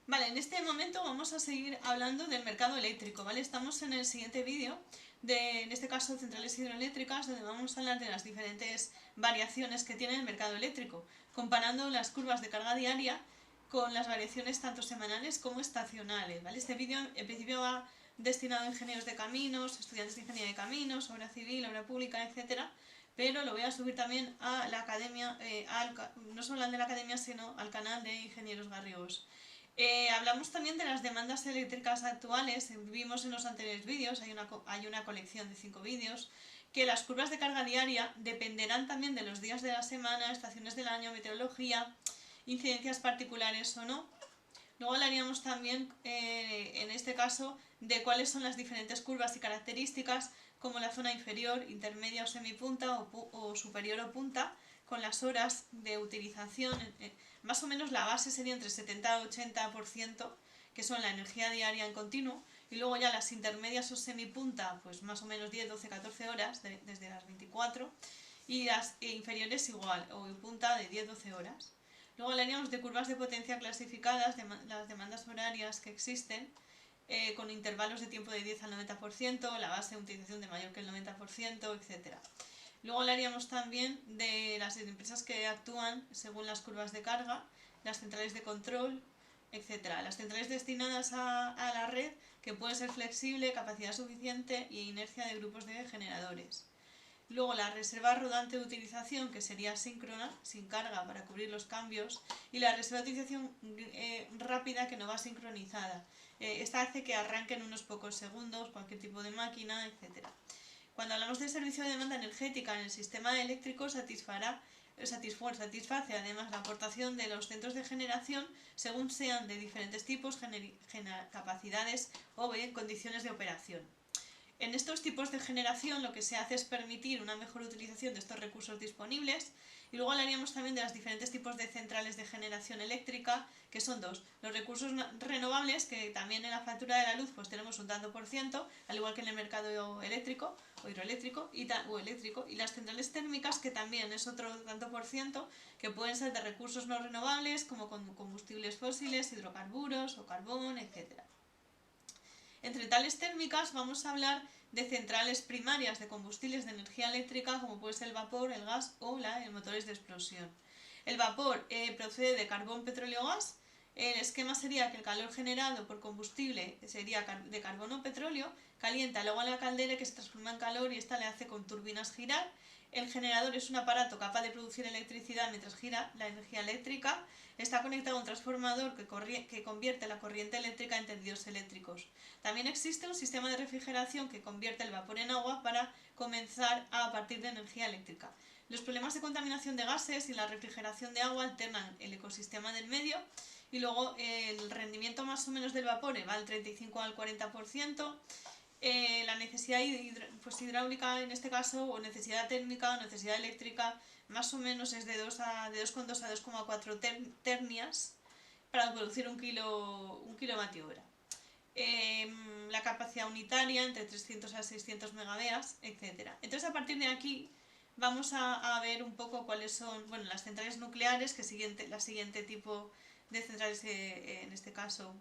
Vale, en este momento vamos a seguir hablando del mercado eléctrico, ¿vale? Estamos en el siguiente vídeo de, en este caso, centrales hidroeléctricas, donde vamos a hablar de las diferentes variaciones que tiene el mercado eléctrico, comparando las curvas de carga diaria con las variaciones tanto semanales como estacionales, ¿vale? Este vídeo en principio va destinado a ingenieros de caminos, estudiantes de ingeniería de caminos, obra civil, obra pública, etcétera, pero lo voy a subir también a la academia, no solo al de la academia, sino al canal de Ingenieros Garrigós. Hablamos también de las demandas eléctricas actuales. Vimos en los anteriores vídeos, hay una colección de 5 vídeos, que las curvas de carga diaria dependerán también de los días de la semana, estaciones del año, meteorología, incidencias particulares o no. Luego hablaríamos también, en este caso, de cuáles son las diferentes curvas y características, como la zona inferior, intermedia o semipunta o superior o punta, con las horas de utilización. Más o menos la base sería entre 70 y 80%, que son la energía diaria en continuo, y luego ya las intermedias o semipunta, pues más o menos 10, 12, 14 horas, desde las 24, y las inferiores igual, o punta de 10, 12 horas. Luego hablaríamos de curvas de potencia clasificadas, de las demandas horarias que existen, con intervalos de tiempo de 10 al 90%, la base de utilización de mayor que el 90%, etc. Luego hablaríamos también de las empresas que actúan según las curvas de carga, las centrales de control, etc. Las centrales destinadas a la red, que puede ser flexible, capacidad suficiente y inercia de grupos de generadores. Luego la reserva rodante de utilización, que sería síncrona, sin carga para cubrir los cambios, y la reserva de utilización rápida, que no va sincronizada. Esta hace que arranque en unos pocos segundos cualquier tipo de máquina, etc. Cuando hablamos de servicio de demanda energética en el sistema eléctrico, satisface además la aportación de los centros de generación según sean de diferentes tipos, capacidades o bien condiciones de operación. En estos tipos de generación lo que se hace es permitir una mejor utilización de estos recursos disponibles, y luego hablaríamos también de los diferentes tipos de centrales de generación eléctrica, que son dos: los recursos renovables, que también en la factura de la luz pues tenemos un tanto por ciento, al igual que en el mercado eléctrico o hidroeléctrico o eléctrico, y las centrales térmicas, que también es otro tanto por ciento, que pueden ser de recursos no renovables como combustibles fósiles, hidrocarburos o carbón, etc. Entre tales térmicas vamos a hablar de centrales primarias de combustibles de energía eléctrica, como puede ser el vapor, el gas o los motores de explosión. El vapor procede de carbón, petróleo, gas. El esquema sería que el calor generado por combustible sería de carbono o petróleo, calienta el agua en la caldera, que se transforma en calor, y esta le hace con turbinas girar. El generador es un aparato capaz de producir electricidad mientras gira la energía eléctrica. Está conectado a un transformador que convierte la corriente eléctrica en tendidos eléctricos. También existe un sistema de refrigeración que convierte el vapor en agua para comenzar a partir de energía eléctrica. Los problemas de contaminación de gases y la refrigeración de agua alternan el ecosistema del medio, y luego el rendimiento más o menos del vapor va del 35 al 40%. La necesidad hidráulica en este caso, o necesidad térmica o necesidad eléctrica, más o menos es de 2,2 a 2,4 ternias para producir un kilovatio hora. La capacidad unitaria entre 300 a 600 megaveas, etc. Entonces, a partir de aquí vamos a ver un poco cuáles son, bueno, las centrales nucleares, que la siguiente tipo de centrales, en este caso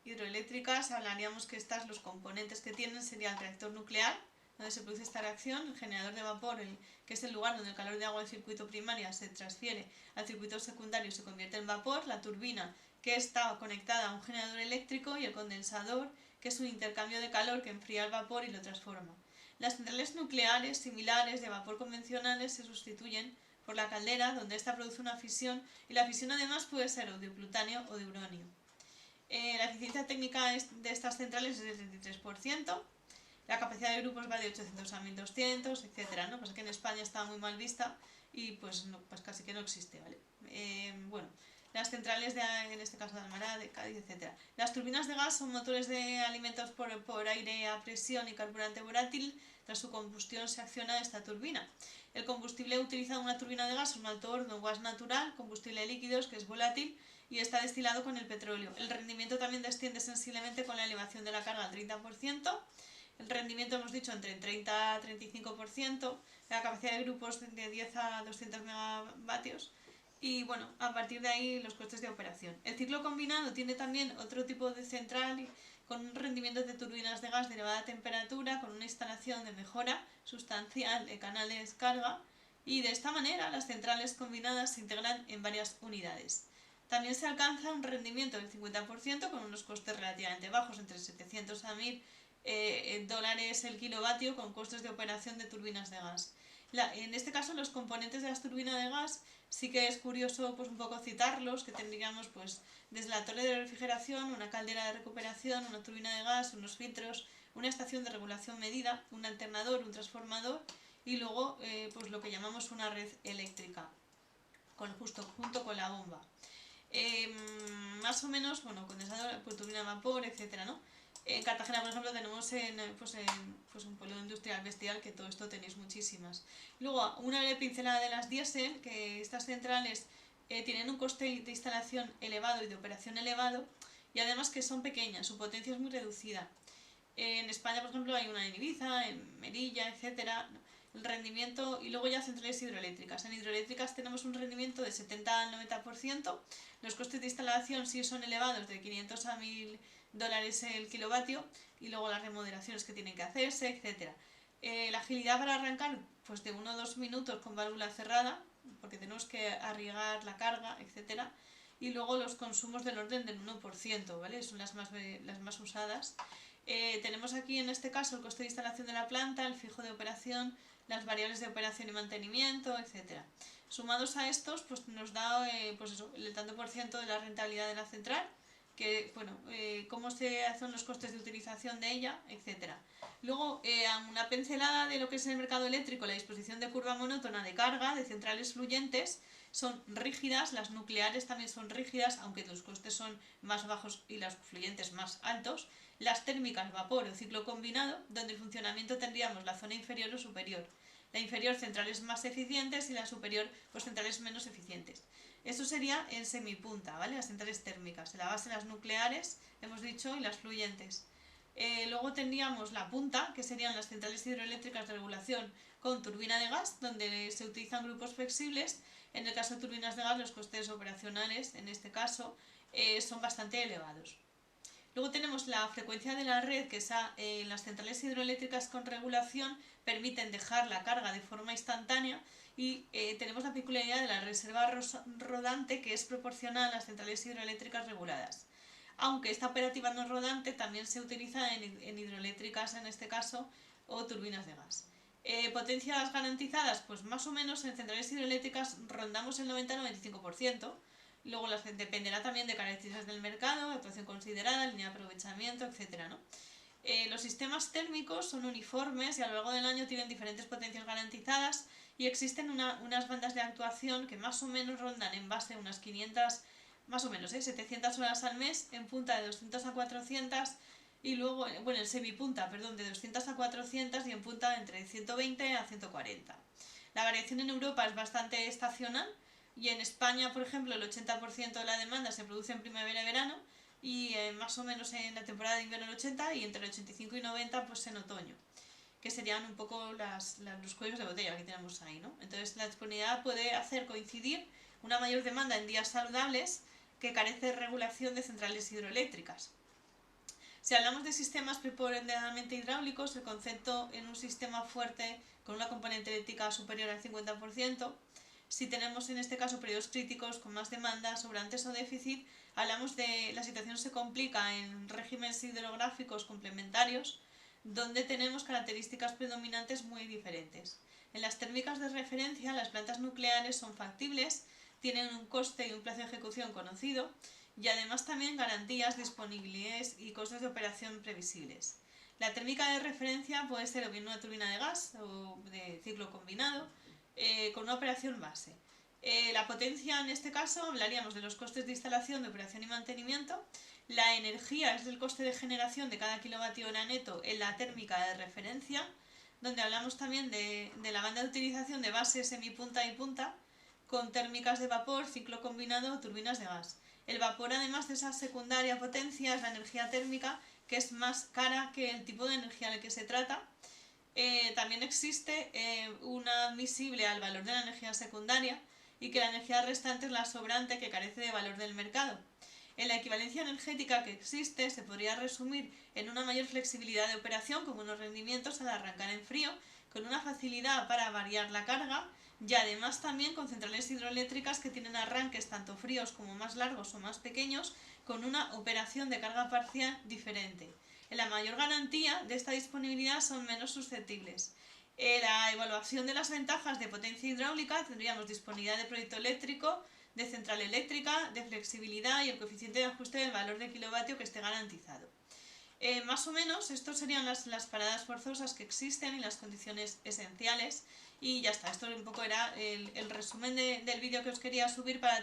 hidroeléctricas. Hablaríamos que los componentes que tienen sería el reactor nuclear, donde se produce esta reacción, el generador de vapor, que es el lugar donde el calor de agua del circuito primario se transfiere al circuito secundario y se convierte en vapor, la turbina, que está conectada a un generador eléctrico, y el condensador, que es un intercambio de calor que enfría el vapor y lo transforma. Las centrales nucleares similares de vapor convencionales se sustituyen por la caldera, donde ésta produce una fisión, y la fisión además puede ser o de plutonio o de uranio. La eficiencia técnica de estas centrales es del 33%, la capacidad de grupos va de 800 a 1200, etc. ¿no? Pues que en España está muy mal vista y pues, no, pues casi que no existe, ¿vale? Bueno, las centrales, en este caso de Almará, de Cádiz, etc. Las turbinas de gas son motores de alimentos por aire a presión y carburante volátil. Tras su combustión se acciona esta turbina. El combustible utilizado en una turbina de gas es un alto horno, gas natural, combustible líquidos, que es volátil y está destilado con el petróleo. El rendimiento también desciende sensiblemente con la elevación de la carga al 30%. El rendimiento hemos dicho entre 30 a 35%, la capacidad de grupos de 10 a 200 megavatios, y bueno, a partir de ahí los costes de operación. El ciclo combinado tiene también otro tipo de central con un rendimiento de turbinas de gas de elevada temperatura, con una instalación de mejora sustancial de canales carga, y de esta manera las centrales combinadas se integran en varias unidades. También se alcanza un rendimiento del 50% con unos costes relativamente bajos, entre 700 a 1000 dólares el kilovatio, con costes de operación de turbinas de gas. En este caso, los componentes de las turbinas de gas sí que es curioso pues un poco citarlos, que tendríamos pues desde la torre de refrigeración, una caldera de recuperación, una turbina de gas, unos filtros, una estación de regulación medida, un alternador, un transformador y luego pues lo que llamamos una red eléctrica, junto con la bomba. Más o menos, bueno, condensador, pues, turbina de vapor, etcétera, ¿no? En Cartagena, por ejemplo, tenemos un polígono industrial bestial, que todo esto tenéis muchísimas. Luego, una breve pincelada de las diésel, que estas centrales tienen un coste de instalación elevado y de operación elevado, y además que son pequeñas, su potencia es muy reducida. En España, por ejemplo, hay una en Ibiza, en Melilla, etcétera. El rendimiento, y luego ya centrales hidroeléctricas. En hidroeléctricas tenemos un rendimiento de 70 al 90%. Los costes de instalación sí son elevados, de 500 a 1000 dólares el kilovatio, y luego las remodelaciones que tienen que hacerse, etcétera. La agilidad para arrancar, pues de 1 o 2 minutos con válvula cerrada, porque tenemos que arriesgar la carga, etcétera. Y luego los consumos del orden del 1%, ¿vale? Son las más usadas. Tenemos aquí en este caso el coste de instalación de la planta, el fijo de operación, las variables de operación y mantenimiento, etcétera. Sumados a estos, pues nos da pues eso, el tanto por ciento de la rentabilidad de la central, que bueno, cómo se hacen los costes de utilización de ella, etcétera. Luego, una pincelada de lo que es el mercado eléctrico, la disposición de curva monótona de carga de centrales fluyentes son rígidas, las nucleares también son rígidas, aunque los costes son más bajos y las fluyentes más altos. Las térmicas, vapor o ciclo combinado, donde el funcionamiento tendríamos la zona inferior o superior. La inferior, centrales más eficientes, y la superior, pues centrales menos eficientes. Eso sería en semipunta, ¿vale? Las centrales térmicas. En la base las nucleares, hemos dicho, y las fluyentes. Luego tendríamos la punta, que serían las centrales hidroeléctricas de regulación con turbina de gas, donde se utilizan grupos flexibles. En el caso de turbinas de gas, los costes operacionales, en este caso, son bastante elevados. Luego tenemos la frecuencia de la red, que las centrales hidroeléctricas con regulación permiten dejar la carga de forma instantánea, y tenemos la peculiaridad de la reserva rodante, que es proporcional a las centrales hidroeléctricas reguladas. Aunque esta operativa no rodante también se utiliza en hidroeléctricas, en este caso, o turbinas de gas. Potencias garantizadas, pues más o menos en centrales hidroeléctricas rondamos el 90-95%. Luego dependerá también de características del mercado, actuación considerada, línea de aprovechamiento, etcétera, ¿no? Los sistemas térmicos son uniformes y a lo largo del año tienen diferentes potencias garantizadas, y existen unas bandas de actuación que más o menos rondan en base a unas 500, más o menos, 700 horas al mes, en punta de 200 a 400, y luego, bueno, en semipunta, perdón, de 200 a 400, y en punta entre 120 a 140. La variación en Europa es bastante estacional, y en España, por ejemplo, el 80% de la demanda se produce en primavera y verano, y más o menos en la temporada de invierno el 80%, y entre el 85 y 90% pues en otoño, que serían un poco los cuellos de botella que tenemos ahí, ¿no? Entonces la disponibilidad puede hacer coincidir una mayor demanda en días saludables que carece de regulación de centrales hidroeléctricas. Si hablamos de sistemas preponderantemente hidráulicos, el concepto en un sistema fuerte con una componente eléctrica superior al 50%, si tenemos en este caso periodos críticos con más demanda, sobrantes o déficit, hablamos de la situación se complica en regímenes hidrográficos complementarios, donde tenemos características predominantes muy diferentes. En las térmicas de referencia, las plantas nucleares son factibles, tienen un coste y un plazo de ejecución conocido, y además también garantías, disponibilidades y costes de operación previsibles. La térmica de referencia puede ser o bien una turbina de gas o de ciclo combinado, con una operación base. La potencia, en este caso, hablaríamos de los costes de instalación, de operación y mantenimiento. La energía es el coste de generación de cada kilovatio hora neto en la térmica de referencia, donde hablamos también de la banda de utilización de base, semipunta y punta, con térmicas de vapor, ciclo combinado o turbinas de gas. El vapor, además de esa secundaria potencia, es la energía térmica, que es más cara que el tipo de energía del que se trata. También existe una admisible al valor de la energía secundaria, y que la energía restante es la sobrante que carece de valor del mercado. En la equivalencia energética que existe se podría resumir en una mayor flexibilidad de operación con buenos rendimientos al arrancar en frío, con una facilidad para variar la carga y además también con centrales hidroeléctricas que tienen arranques tanto fríos como más largos o más pequeños con una operación de carga parcial diferente. La mayor garantía de esta disponibilidad son menos susceptibles. La evaluación de las ventajas de potencia hidráulica tendríamos disponibilidad de proyecto eléctrico, de central eléctrica, de flexibilidad y el coeficiente de ajuste del valor de kilovatio que esté garantizado. Más o menos, estas serían las paradas forzosas que existen y las condiciones esenciales. Y ya está, esto un poco era el resumen del vídeo que os quería subir para